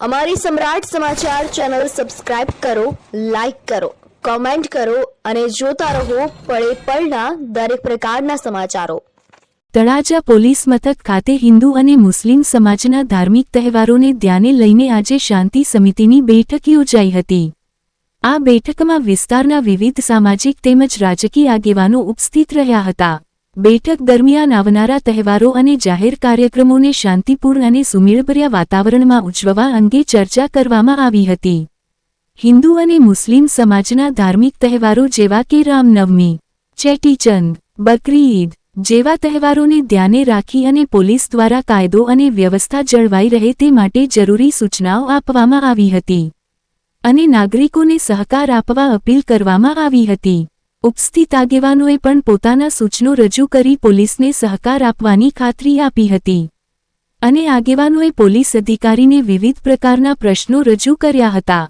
અમારી સમ્રાટ સમાચાર ચેનલ સબસ્ક્રાઇબ કરો, લાઈક કરો, કોમેન્ટ કરો અને જોતા રહો પળે પળના દરેક પ્રકારના સમાચારો। તળાજા પોલીસ મથક ખાતે હિન્દુ અને મુસ્લિમ સમાજના ધાર્મિક તહેવારોને ધ્યાને લઈને આજે શાંતિ સમિતિની બેઠક યોજાઈ હતી। આ બેઠકમાં વિસ્તારના વિવિધ સામાજિક તેમજ રાજકીય આગેવાનો ઉપસ્થિત રહ્યા હતા। બેઠક દરમિયાન આવનારા તહેવારો અને જાહેર કાર્યક્રમોને શાંતિપૂર્ણ અને સુમેળભર્યા વાતાવરણમાં ઉજવવા અંગે ચર્ચા કરવામાં આવી હતી। હિન્દુ અને મુસ્લિમ સમાજના ધાર્મિક તહેવારો જેવા કે રામનવમી, ચેટીચંદ, બકરી ઈદ જેવા તહેવારોને ધ્યાને રાખી અને પોલીસ દ્વારા કાયદો અને વ્યવસ્થા જળવાઈ રહે તે માટે જરૂરી સૂચનાઓ આપવામાં આવી હતી અને નાગરિકોને સહકાર આપવા અપીલ કરવામાં આવી હતી। ઉપસ્થિત આગેવાનોએ પણ પોતાના સૂચનો રજૂ કરી પોલીસને સહકાર આપવાની ખાતરી આપી હતી અને આગેવાનોએ પોલીસ અધિકારીને વિવિધ પ્રકારના પ્રશ્નો રજૂ કર્યા હતા।